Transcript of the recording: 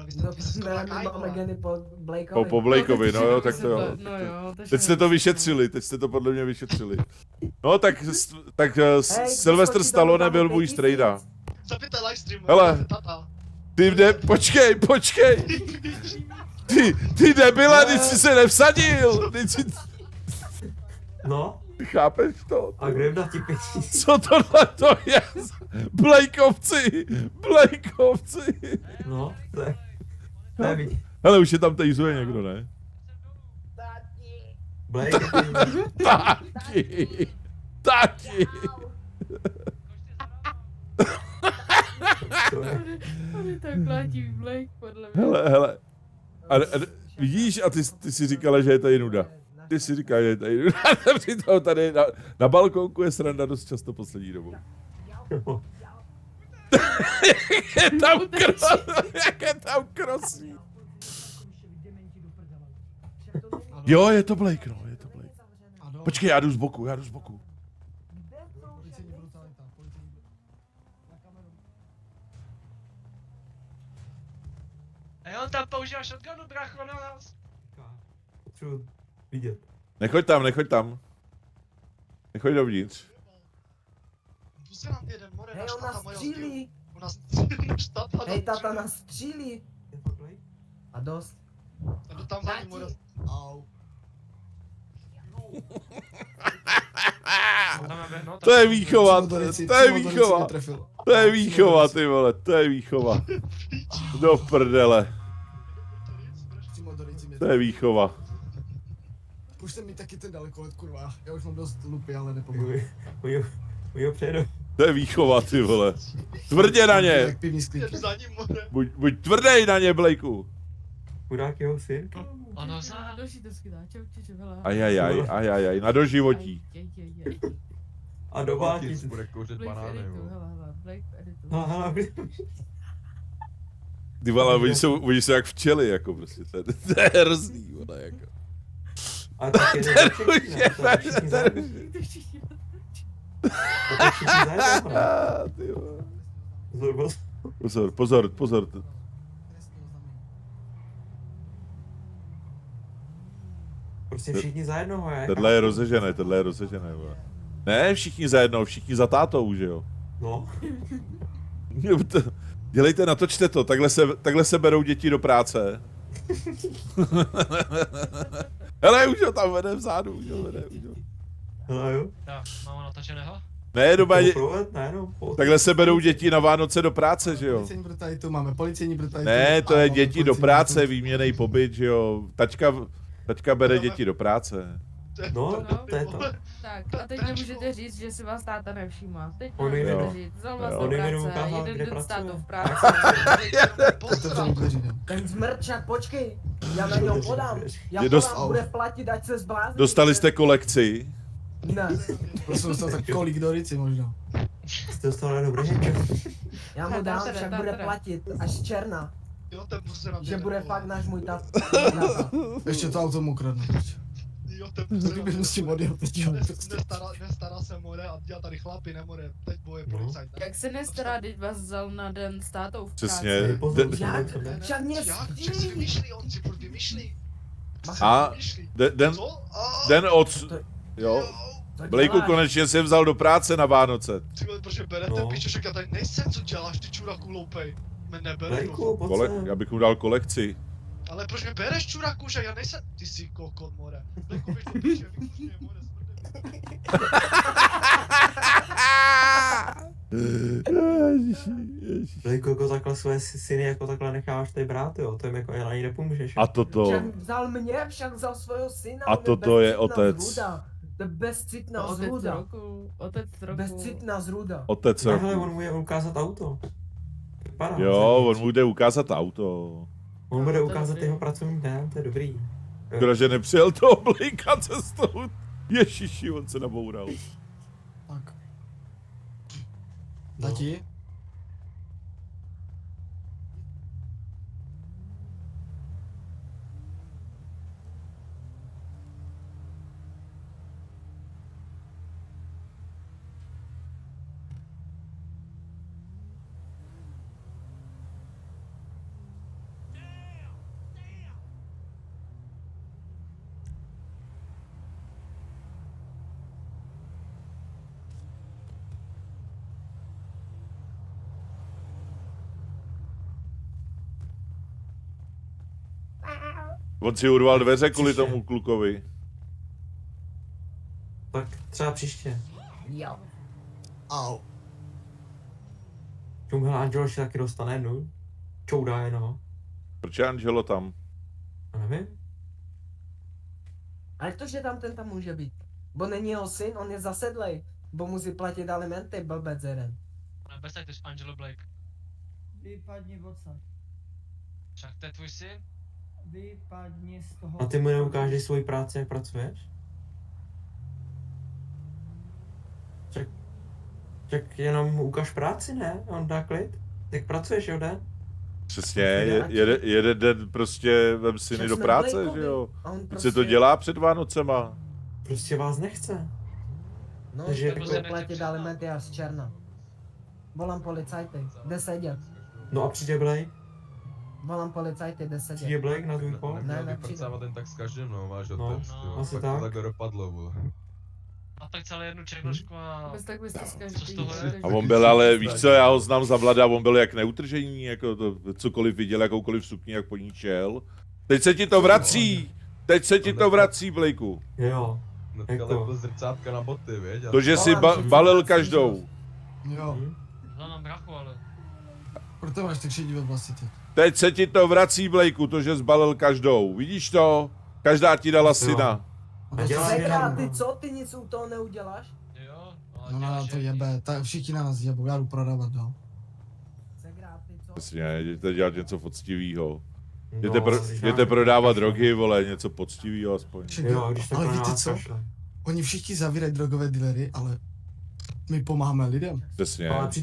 vy jste to My máme geny po Blakeovi. Po Blakeovi, no jo, tak to jo. No jo, Teď jste to vyšetřili, teď jste to podle mě vyšetřili. No tak Sylvester Stallone byl můj strejda. Zapněte livestream, Hele. tata. Počkej! Ty debile, teď jsi se nevsadil! No, Chápeš to? a kde jim dá ti 5 Co tohle to je? Blakeovci! No, to je... Nevím. Hele, už je tam tejzuje někdo, ne? Blake, Tati! to je... On je tak mladý Blake, podle mě. Hele. A vidíš, a ty si říkala, že je tady nuda. Ty si říkáš, že je tady nuda. Přitom tady na balkónku je sranda dost často poslední dobou. Jak je tam krosí. Jo, je to Blake, no, je to Blake. Počkej, já jdu z boku. Policejní brutalita, A on tam používá shotgunu, brácho, na nás. Potřebuji vidět. Nechoď tam. Nechoď dovnitř. Tu se nám jeden, more, Hej, náš on tata, nás moje střílí. U nás náš tata. Hej, tata nás střílí. Je to Blake? A dost. A jdu tam za ním, more. Au. To je výchova, to je výchova, ty vole, to je výchova. Do prdele, to je výchova. Už jsem mi taky ten dalekolet, kurva. Já už mám dost lupy, ale nepomůžu. Oni ho přejedou. To je výchova, ty vole. Tvrdě na ně, Jak pivní sklínky. Za ním, more. buď tvrdej na ně, Blakeu. Chudák jeho syn. Ano, za. Další to skydá, čau, hele. Ajajaj, na doživotí. A do války. Bude kouřit Blake v banány, editu, jo. hele, Blake v editu. No, hele, Ty vole, oni jsou jak včely, jako prostě, to je hrozný, vole, jako. a tak jeden začek, všichni zajedou. To všichni To všichni zajedou, ne? Ty vole. Pozor. Pozor. Prostě všichni za jednoho, jak? Tohle je rozežené, vole. Ne, všichni za jednou, všichni za tátou, že jo. No. Dělejte, natočte to, takhle se berou děti do práce. Hele, už ho tam vede vzadu, už ho vede. Hele, jo. Tak, mám natočeného? Ne, takhle se berou děti na Vánoce do práce, že jo. Policejní brutalitu máme, policejní brutalitu. Ne, to je děti do práce, výměnej pobyt, že jo. Tačka bere děti do práce. No, to je to. Tak, a teď nemůžete říct, že si vás táta nevšímá. Teď On nemůžete jo. říct, vzal vás Jo. do On jim jenom práce, ukázal, jeden kde den s tátou pracuje. v práci. Ten zmrčak, počkej. Já na něho podám. Já Je podám, dost- bude platit, ať se zblázní. Dostali jste kolekci. Ne, Prostě dostal tak kolik do rici možná. Jste dostal na dobrý heček. já mu dám, Táta, však táta. bude platit až černá. Jo, ten prostě na mě Že bude nevolá. fakt náš můj tata. Ještě to auto mu ukradne. Jo, ten prostě na mě s tím odjel teď. Nestará se, more, a dělá tady chlapi, ne, more. Teď boje policajt. Jak se nestará, teď vás vzal na den s tátou v práci. Přesně. Pozor, Jak? co ne? Však mě Jak? Však si střílí. vymýšlí, on si furt vymýšlí. A Co? den od... Jo. Co Blakeu děláš? konečně se vzal do práce na Vánoce. Ty vole, protože berete, No. pičo, že já tady nejsem, co děláš, ty čuraku loupej. Mě nebere, Blakeu, pojď sem. Já bych mu dal kolekci. ale proč mě bereš, čuraku, že já nejsem, ty jsi kokot, more. Blakeu, běž do piče, vykuš mě, more, Blake, jako takhle své syny jako takhle necháváš tady brát, jo, to jim jako ani nepomůžeš. A toto. Však vzal mě, však vzal svého syna. A on toto je bezcitná otec. zrůda. To je bezcitná Otec zrůda. roku, otec roku. Bezcitná zrůda. Otec Takhle, roku. on mu je ukázat auto. Vypadá. Jo, on mu jde ukázat auto. On bude No, to je ukázat dobrý. jeho pracovní den, to je dobrý. Škoda, že nepřijel toho Blakea cestou. Ježiši, on se naboural. Tak. Tati? On si urval dveře kvůli tomu klukovi. Tak třeba příště. Jo. Au. Čumhle Angelo si taky dostane jednu. Čoudá jednoho. Proč je Angelo tam? Já nevím. A jak to, že tam může být? Bo není jeho syn, on je zasedlej. Bo musí platit alimenty, blbec jeden. Bez tak, to je Angelo Blake. Vypadni odsaď. Však to je tvůj syn? Vypadni z toho. A ty mu neukážeš svoji práci, jak pracuješ? Čak jenom mu ukáž práci, ne? On dá klid. Jak pracuješ, jo, den? Přesně, jede den prostě vem syny Však do jsme práce, Blakeovi. že jo? A on Teď se to dělá před Vánocema. Prostě vás nechce. No, Takže tak jako- bude platit alimenty až z černa. Volám policajty, jde sedět. No a přijde Blake? Volám policajty, jde sedět. Přijde Blake na tvůj kol? Ne, Vyprcávat jen tak s každým, no, máš No, otec, no, jo. asi Tak tak. to takhle dopadlo, vole. A tak celé jednu černošku a... Bez tak byste z Co z toho je? A on byl, ale víš co, já ho znám za mladá, on byl jak neutržení, jako to, cokoliv viděl, jakoukoliv sukni, jak po ní šel. Teď se ti to vrací! Teď se ti to vrací, Blakeu. Jo. Hnedka Jak to? lepil zrcátka na boty, viď? A To, že si balil každou. Jo. Za nám brachu, ale... Proto máš tak šedivý vlasy teď. Teď se ti to vrací, Blakeu, to, že zbalil každou. Vidíš to? Každá ti dala syna. A dělá Segra, jenom- ty co? Ty nic u toho neuděláš? Jo, ale No na děláš to jaký? jebe, tak všichni na nás jebou, já jdu prodávat, jo. Segra, ty co? Přesně, jděte dělat něco poctivýho. No, Jděte prodávat drogy, vole, něco poctivýho aspoň. Jo, když tak Ale na víte nás co? kašle. Oni všichni zavírají drogové dealery, ale my pomáháme lidem. Přesně. Ale při